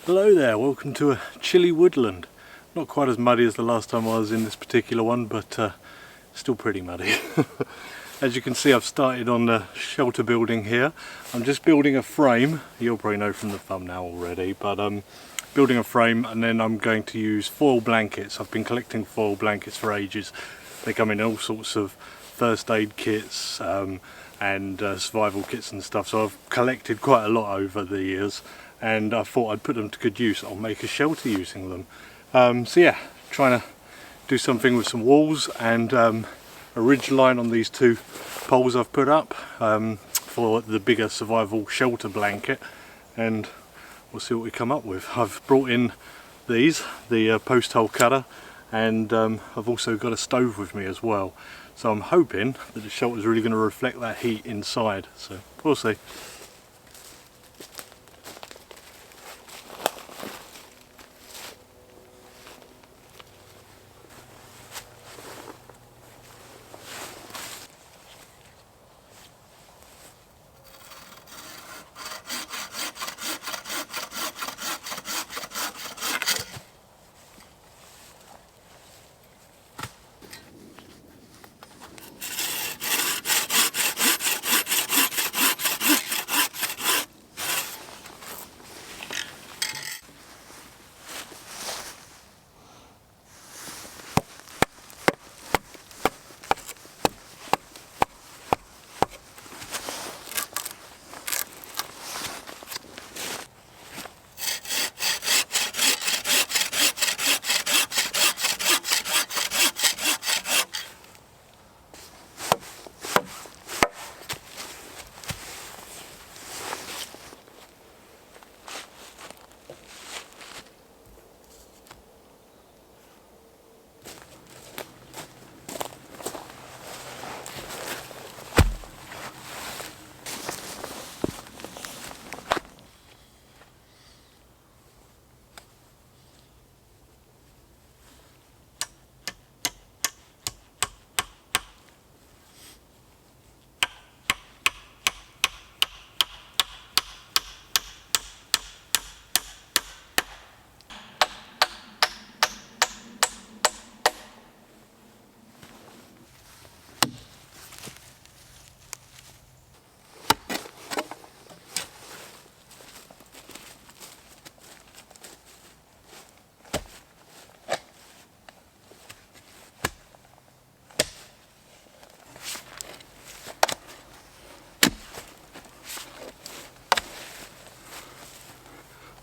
Hello there, welcome to a chilly woodland. Not quite as muddy as the last time I was in this particular one, but still pretty muddy. As you can see, I've started on the shelter building here. I'm just building a frame. You'll probably know from the thumbnail already, but I'm building a frame and then I'm going to use foil blankets. I've been collecting foil blankets for ages. They come in all sorts of first aid kits and survival kits and stuff, so I've collected quite a lot over the years. And I thought I'd put them to good use. I'll make a shelter using them. So yeah, trying to do something with some walls and a ridge line on these two poles I've put up for the bigger survival shelter blanket, and we'll see what we come up with. I've brought in these, the post hole cutter, and I've also got a stove with me as well. So I'm hoping that the shelter is really going to reflect that heat inside, so we'll see.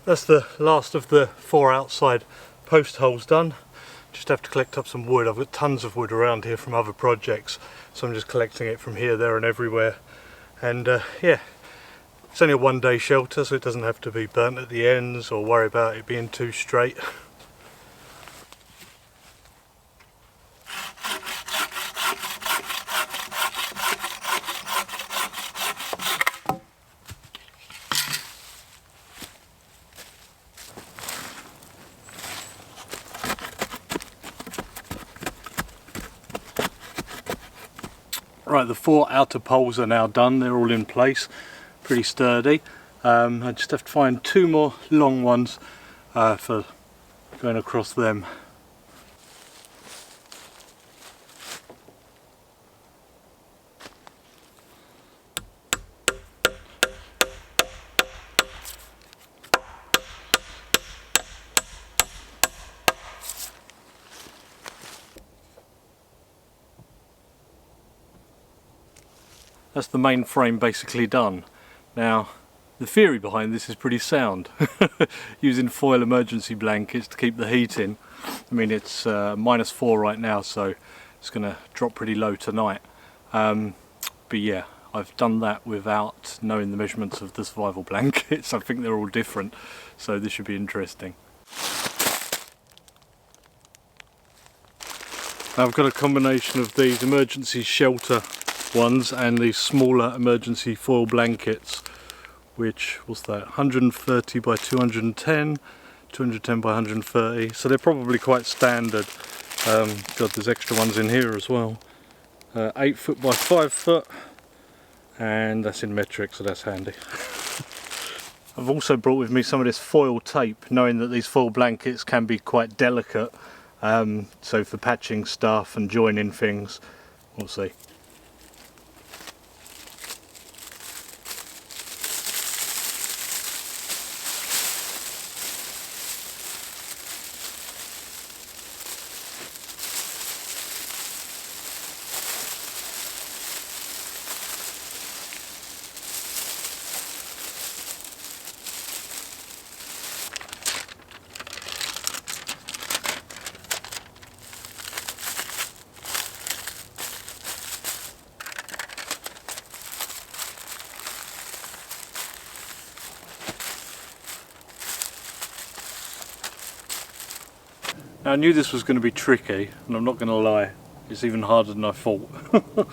That's the last of the 4 outside post holes done. Just have to collect up some wood. I've got tons of wood around here from other projects, so I'm just collecting it from here, there and everywhere. And yeah, it's only a 1-day shelter, so it doesn't have to be burnt at the ends or worry about it being too straight. Right, the 4 outer poles are now done, they're all in place, pretty sturdy. I just have to find 2 more long ones for going across them. That's the main frame basically done. Now, the theory behind this is pretty sound. Using foil emergency blankets to keep the heat in. I mean, it's -4 right now, so it's going to drop pretty low tonight. But yeah, I've done that without knowing the measurements of the survival blankets. I think they're all different, so this should be interesting. Now I've got a combination of these emergency shelter ones and these smaller emergency foil blankets, which, what's that, 130 by 210, 210 by 130, so they're probably quite standard. God, there's extra ones in here as well. 8 foot by 5 foot, and that's in metric, so that's handy. I've also brought with me some of this foil tape, knowing that these foil blankets can be quite delicate, so for patching stuff and joining things, we'll see. Now, I knew this was going to be tricky, and I'm not going to lie, it's even harder than I thought. I've got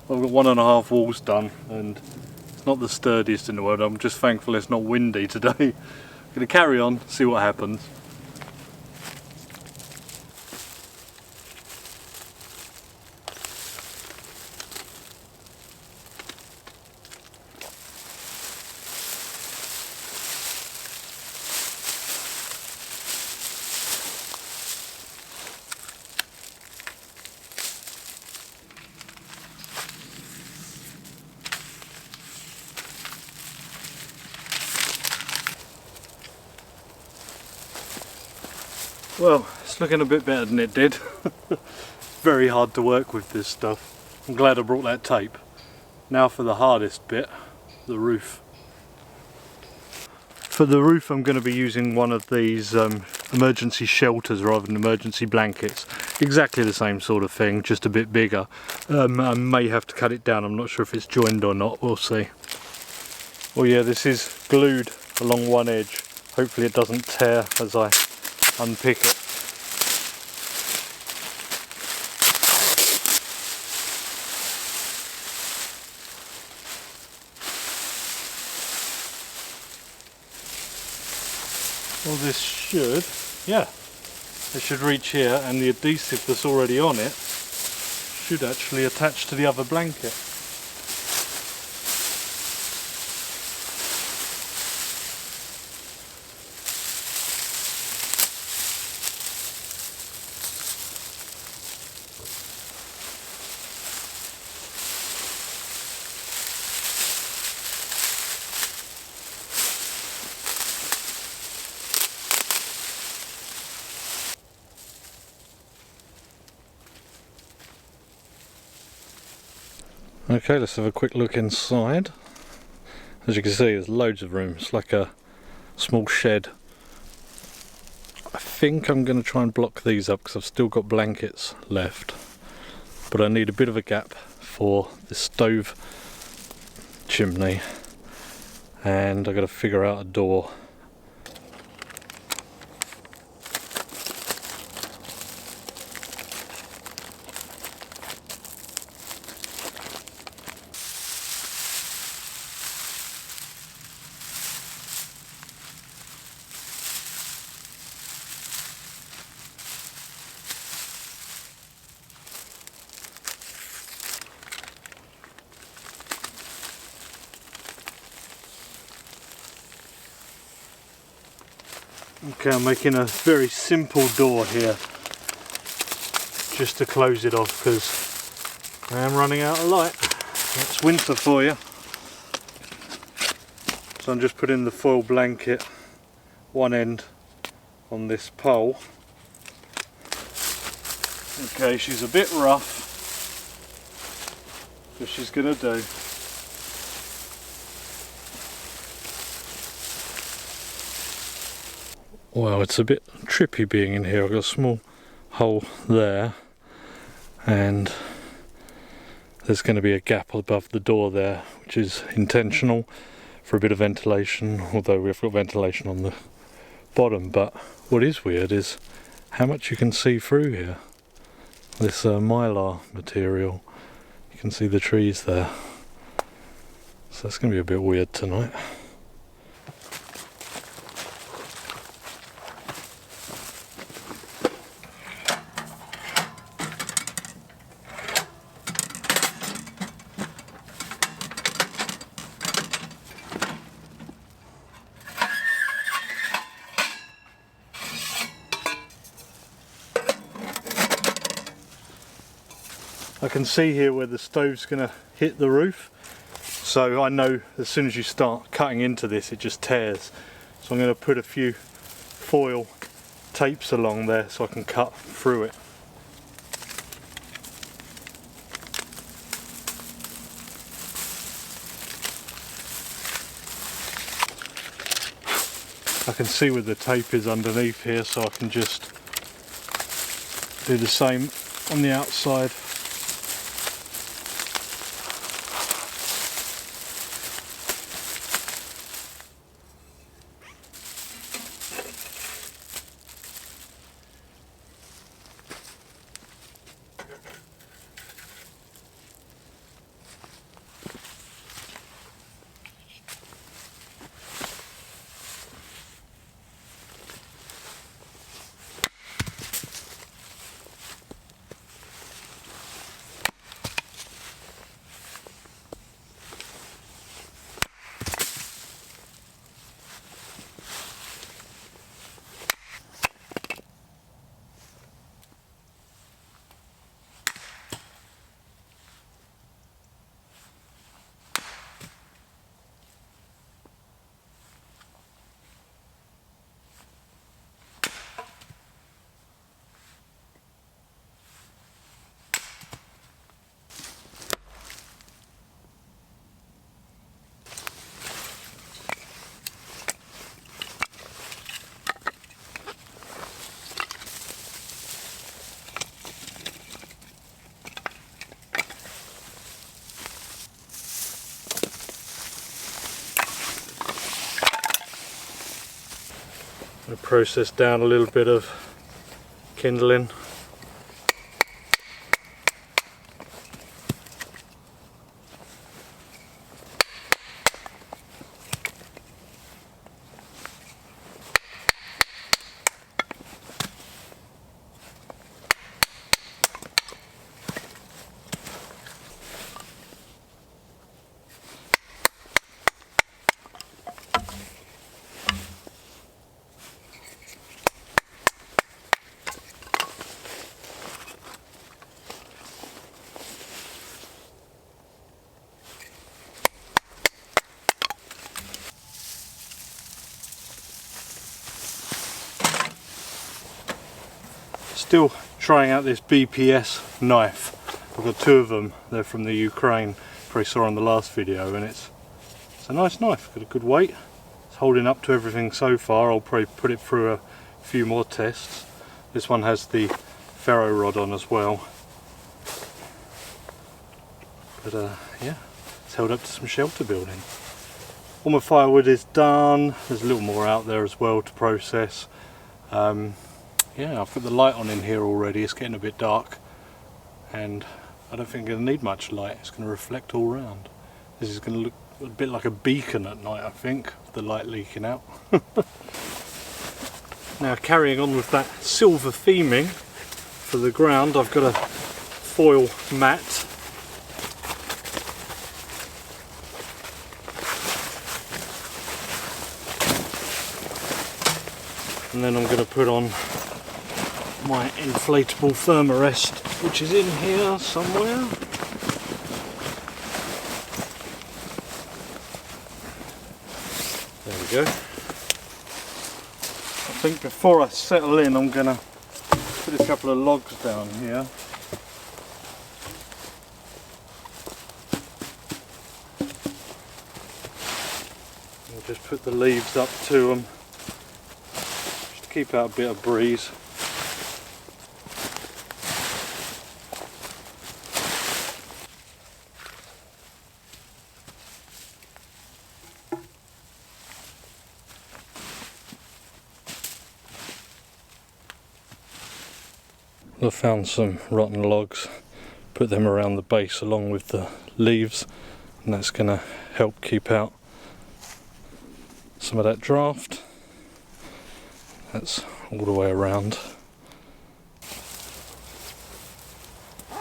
1.5 walls done, and it's not the sturdiest in the world. I'm just thankful it's not windy today. I'm going to carry on, see what happens. Well, it's looking a bit better than it did. Very hard to work with this stuff. I'm glad I brought that tape. Now for the hardest bit, the roof. For the roof I'm going to be using one of these emergency shelters rather than emergency blankets. Exactly the same sort of thing, just a bit bigger. I may have to cut it down, I'm not sure if it's joined or not, we'll see. Well, yeah, this is glued along one edge. Hopefully it doesn't tear as I unpick it. Well, this should, yeah, it should reach here, and the adhesive that's already on it should actually attach to the other blanket. Okay, let's have a quick look inside. As you can see, there's loads of room. It's like a small shed. I think I'm going to try and block these up because I've still got blankets left. But I need a bit of a gap for the stove chimney. And I've got to figure out a door. Okay, I'm making a very simple door here just to close it off because I am running out of light. It's winter for you. So I'm just putting the foil blanket one end on this pole. Okay, she's a bit rough, but she's gonna do. Well, it's a bit trippy being in here. I've got a small hole there, and there's going to be a gap above the door there, which is intentional for a bit of ventilation, although we've got ventilation on the bottom. But what is weird is how much you can see through here. This mylar material, you can see the trees there. So it's going to be a bit weird tonight. I can see here where the stove's going to hit the roof, so I know as soon as you start cutting into this it just tears. So I'm going to put a few foil tapes along there so I can cut through it. I can see where the tape is underneath here, so I can just do the same on the outside. I process down a little bit of kindling. Still trying out this BPS knife. I've got two of them, they're from the Ukraine, probably saw on the last video, and it's a nice knife, got a good weight, it's holding up to everything so far. I'll probably put it through a few more tests. This one has the ferro rod on as well, but yeah, it's held up to some shelter building. All my firewood is done, there's a little more out there as well to process. Yeah, I've got the light on in here already, it's getting a bit dark and I don't think I'm going to need much light, it's going to reflect all around. This is going to look a bit like a beacon at night, I think, with the light leaking out. Now carrying on with that silver theming for the ground, I've got a foil mat. And then I'm going to put on my inflatable thermarest, which is in here somewhere. There we go. I think before I settle in I'm going to put a couple of logs down here. I'll just put the leaves up to them. Keep out a bit of breeze. I found some rotten logs, put them around the base along with the leaves, and that's going to help keep out some of that draft. That's all the way around.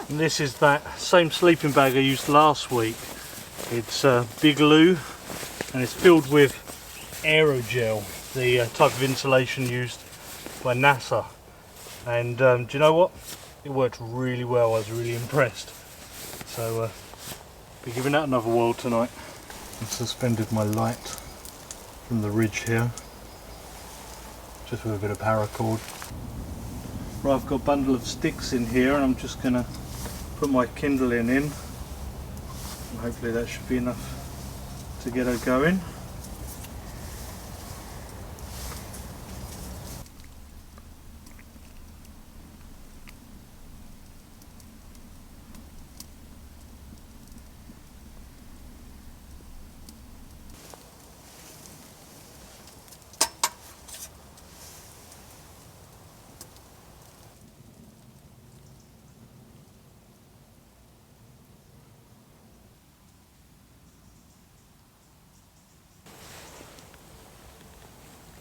And this is that same sleeping bag I used last week. It's Big Lou and it's filled with aerogel, the type of insulation used by NASA. And do you know what? It worked really well. I was really impressed. So be giving that another whirl tonight. I've suspended my light from the ridge here, just with a bit of paracord. Right, I've got a bundle of sticks in here and I'm just going to put my kindling in, and hopefully that should be enough to get her going.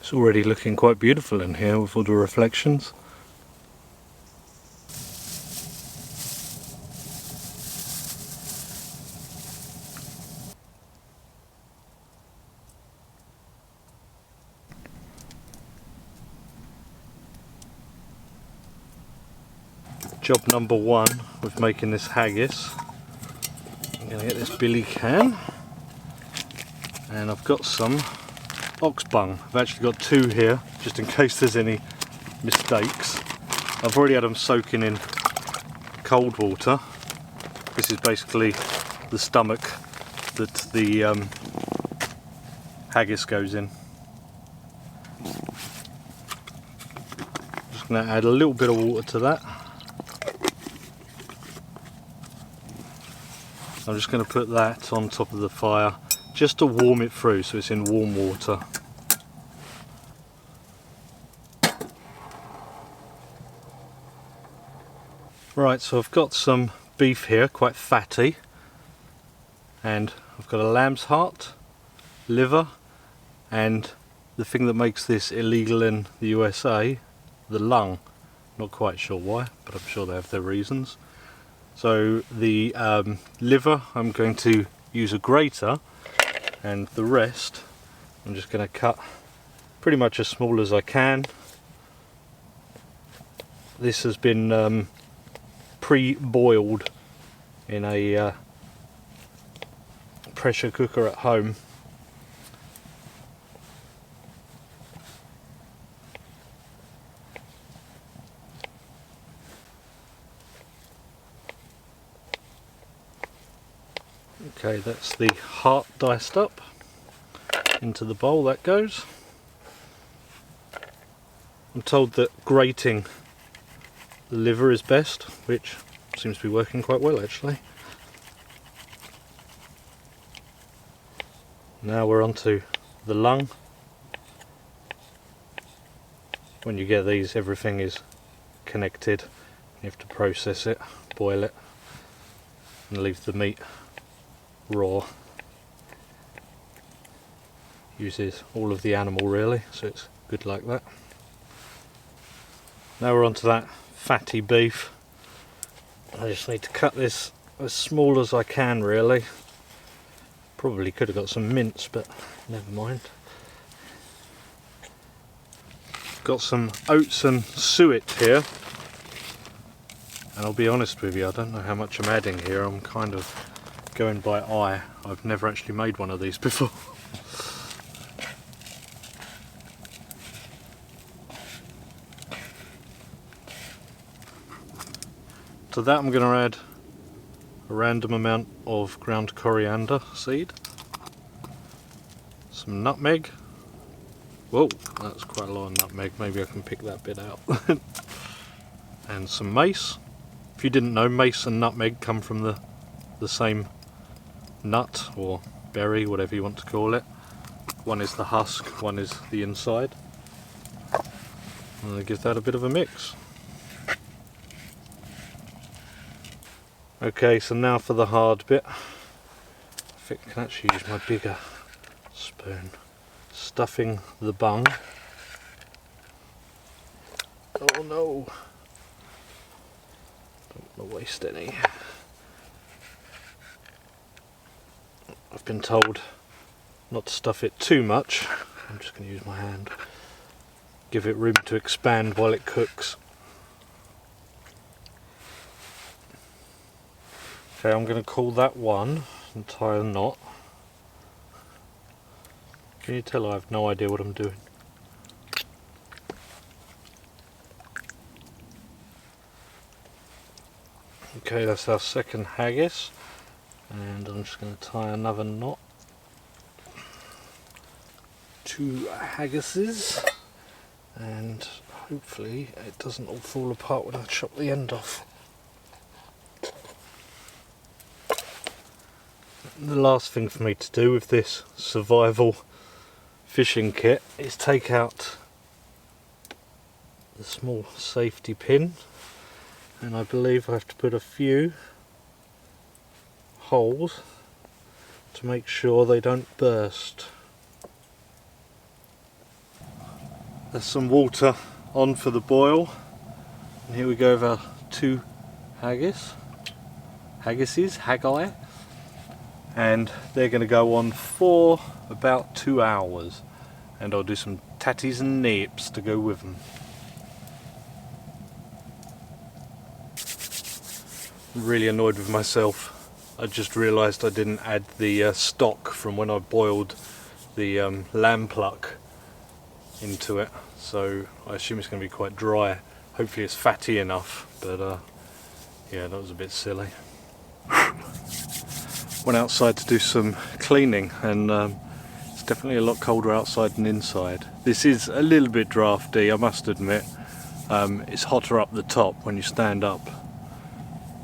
It's already looking quite beautiful in here with all the reflections. Job number one with making this haggis. I'm going to get this billy can, and I've got some ox bung. I've actually got two here just in case there's any mistakes. I've already had them soaking in cold water. This is basically the stomach that the haggis goes in. Just going to add a little bit of water to that. I'm just going to put that on top of the fire just to warm it through, so it's in warm water. Right, so I've got some beef here, quite fatty, and I've got a lamb's heart, liver, and the thing that makes this illegal in the USA, the lung. Not quite sure why, but I'm sure they have their reasons. So the liver, I'm going to use a grater, and the rest I'm just going to cut pretty much as small as I can. This has been pre-boiled in a pressure cooker at home. Okay, that's the heart diced up. Into the bowl that goes. I'm told that grating the liver is best, which seems to be working quite well actually. Now we're on to the lung. When you get these, everything is connected. You have to process it, boil it, and leave the meat raw. Uses all of the animal really, so it's good like that. Now we're on to that fatty beef. I just need to cut this as small as I can really. Probably could have got some mince, but never mind. Got some oats and suet here, and I'll be honest with you, I don't know how much I'm adding here. I'm kind of going by eye. I've never actually made one of these before. To that I'm going to add a random amount of ground coriander seed, some nutmeg. Whoa, that's quite a lot of nutmeg, maybe I can pick that bit out. And some mace. If you didn't know, mace and nutmeg come from the same nut or berry, whatever you want to call it. One is the husk, one is the inside. And I give that a bit of a mix. Okay, so now for the hard bit. I think I can actually use my bigger spoon. Stuffing the bung. Oh no! Don't want to waste any. I've been told not to stuff it too much. I'm just going to use my hand. Give it room to expand while it cooks. Okay, I'm going to call that one and tie a knot. Can you tell I have no idea what I'm doing? Okay, that's our second haggis, and I'm just going to tie another knot. 2 haggises, and hopefully it doesn't all fall apart when I chop the end off. The last thing for me to do with this survival fishing kit is take out the small safety pin, and I believe I have to put a few holes to make sure they don't burst. There's some water on for the boil, and here we go with our 2 haggises, haggi, and they're going to go on for about 2 hours, and I'll do some tatties and neeps to go with them. I'm really annoyed with myself. I just realised I didn't add the stock from when I boiled the lamb pluck into it, so I assume it's going to be quite dry. Hopefully it's fatty enough, but yeah, that was a bit silly. Went outside to do some cleaning, and it's definitely a lot colder outside than inside. This is a little bit drafty, I must admit. It's hotter up the top when you stand up.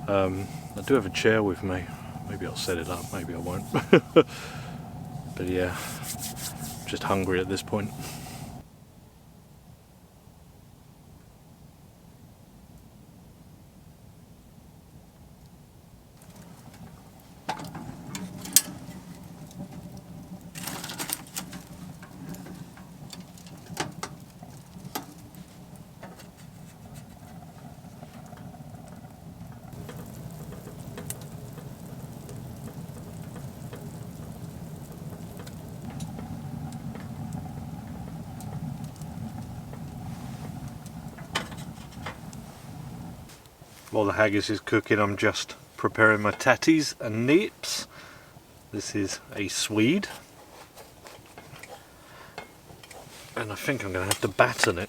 I do have a chair with me. Maybe I'll set it up, maybe I won't. But yeah, I'm just hungry at this point. While the haggis is cooking, I'm just preparing my tatties and neeps. This is a Swede, and I think I'm going to have to batten it.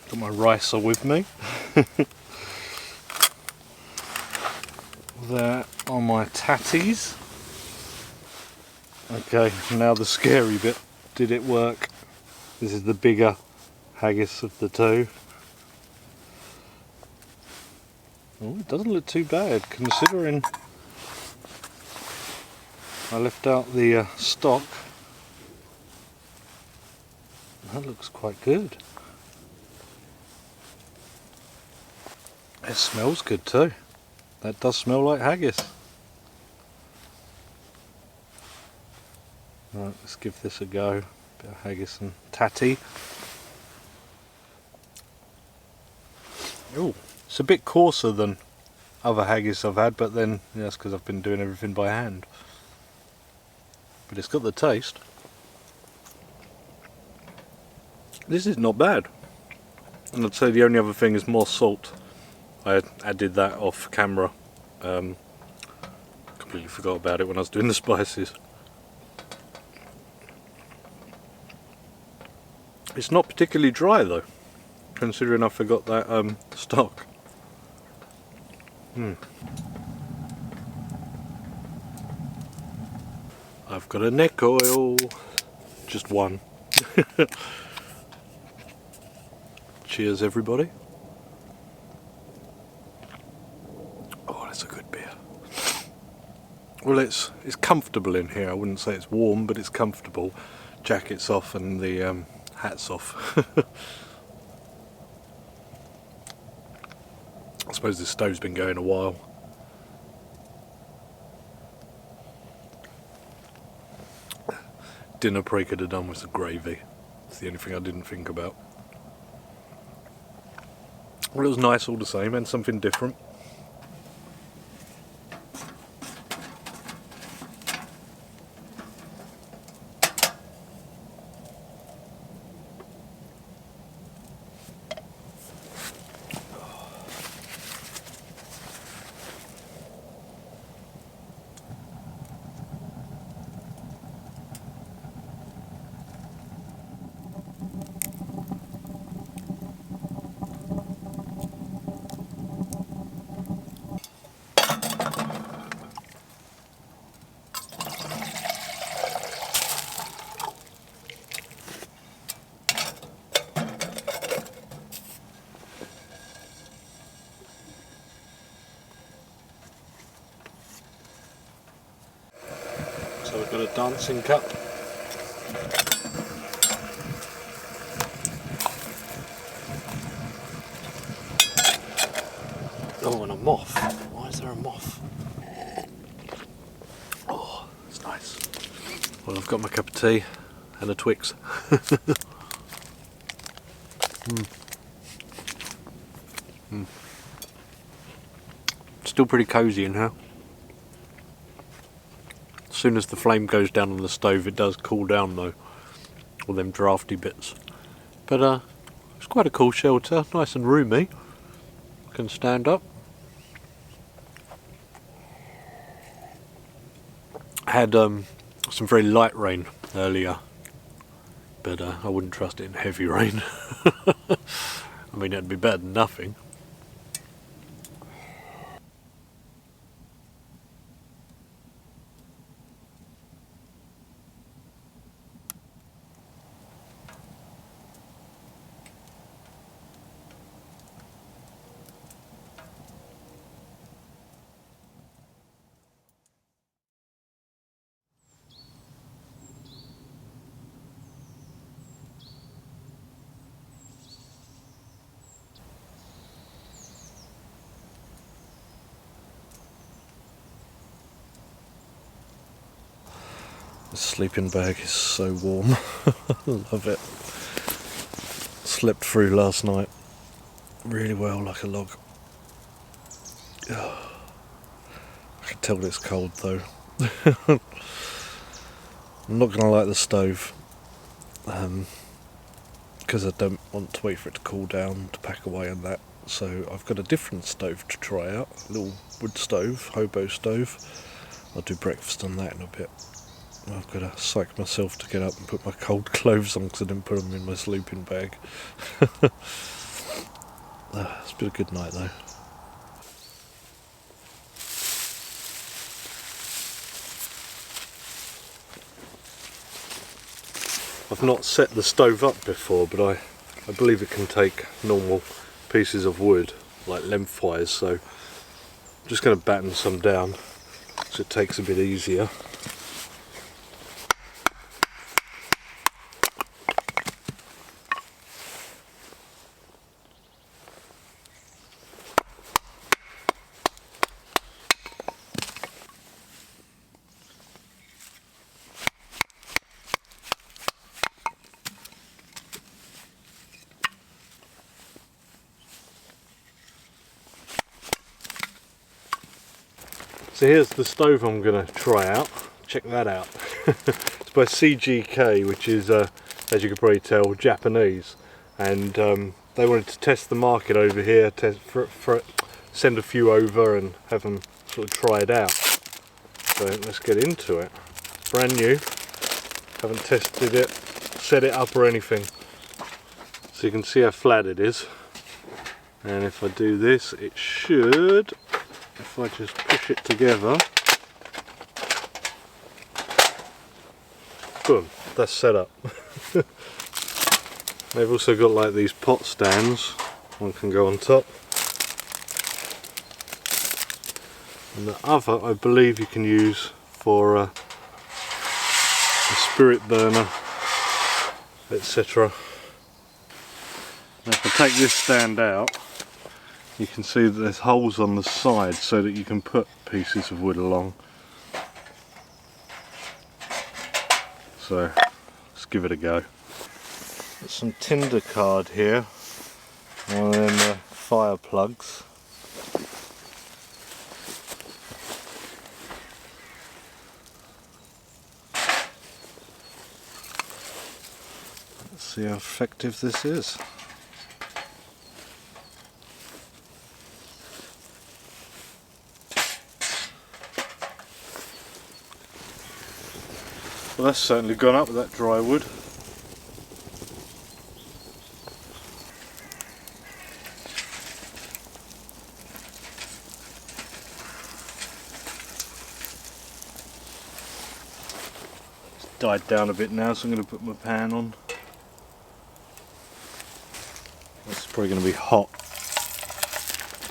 Got my ricer with me. There are my tatties. Okay, now the scary bit. Did it work? This is the bigger haggis of the 2. Oh, it doesn't look too bad considering I left out the stock. That looks quite good. It smells good too. That does smell like haggis. Right, let's give this a go. Bit of haggis and tatty. Oh, it's a bit coarser than other haggis I've had, but then yeah, that's because I've been doing everything by hand. But it's got the taste. This is not bad. And I'd say the only other thing is more salt. I added that off camera. Completely forgot about it when I was doing the spices. It's not particularly dry though, considering I forgot that stock. I've got a neck oil. just one. Cheers everybody. Oh, that's a good beer. Well, it's comfortable in here. I wouldn't say it's warm, but it's comfortable. Jacket's off and the hat's off. I suppose this stove's been going a while. Dinner probably could have done with some gravy. It's the only thing I didn't think about. Well, it was nice all the same, and something different. So we've got a dancing cup. Oh, and a moth. Why is there a moth? Oh, it's nice. Well, I've got my cup of tea and a Twix. Still pretty cosy in here. As soon as the flame goes down on the stove, it does cool down though, all them drafty bits. But it's quite a cool shelter, nice and roomy. Can stand up. Had some very light rain earlier, but I wouldn't trust it in heavy rain. I mean, it'd be better than nothing. The sleeping bag is so warm. Love it. Slept through last night really well, like a log. I can tell it's cold though. I'm not going to light the stove because I don't want to wait for it to cool down to pack away and that. So I've got a different stove to try out, a little wood stove, hobo stove. I'll do breakfast on that in a bit. I've got to psych myself to get up and put my cold clothes on because I didn't put them in my sleeping bag. It's been a good night though. I've not set the stove up before, but I believe it can take normal pieces of wood, like lengthwise, so I'm just going to batten some down so it takes a bit easier. So here's the stove I'm going to try out. Check that out. It's by CGK, which is, as you can probably tell, Japanese. And they wanted to test the market over here, send a few over and have them sort of try it out. So let's get into it. It's brand new. Haven't tested it, set it up or anything. So you can see how flat it is. And if I do this, it should, if I just push it together, boom, that's set up. They've also got like these pot stands, one can go on top. And the other I believe you can use for a spirit burner, etc. Now if I take this stand out, you can see that there's holes on the side so that you can put pieces of wood along. So let's give it a go. Got some tinder card here, one of them fire plugs. Let's see how effective this is. Well, that's certainly gone up with that dry wood. It's died down a bit now, so I'm going to put my pan on. It's probably going to be hot.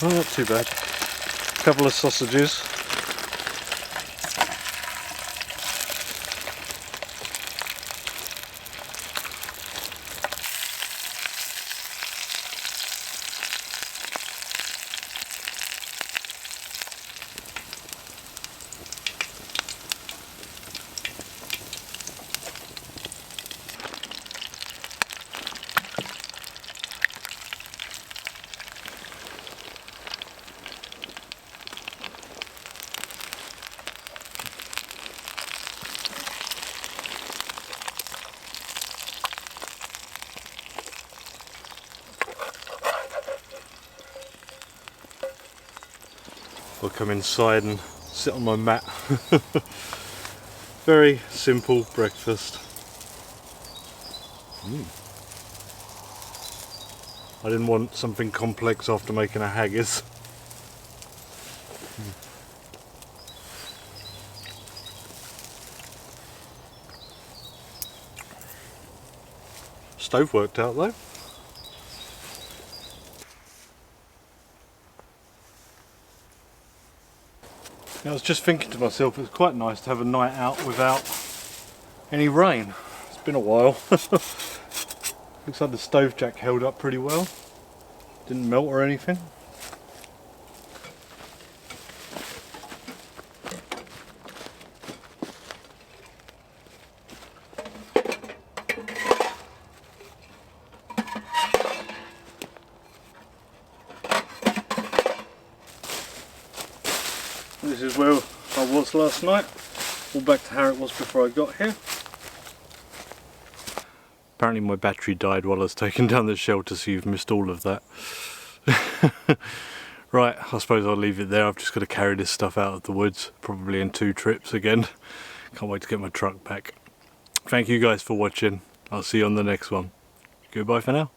Oh, not too bad. A couple of sausages. I'll come inside and sit on my mat. Very simple breakfast. I didn't want something complex after making a haggis. Stove worked out though. I was just thinking to myself, it's quite nice to have a night out without any rain. It's been a while. Looks like the stove jack held up pretty well. Didn't melt or anything. This is where I was last night, all back to how it was before I got here. Apparently my battery died while I was taking down the shelter, so you've missed all of that. Right, I suppose I'll leave it there. I've just got to carry this stuff out of the woods, probably in 2 trips again. Can't wait to get my truck back. Thank you guys for watching. I'll see you on the next one. Goodbye for now.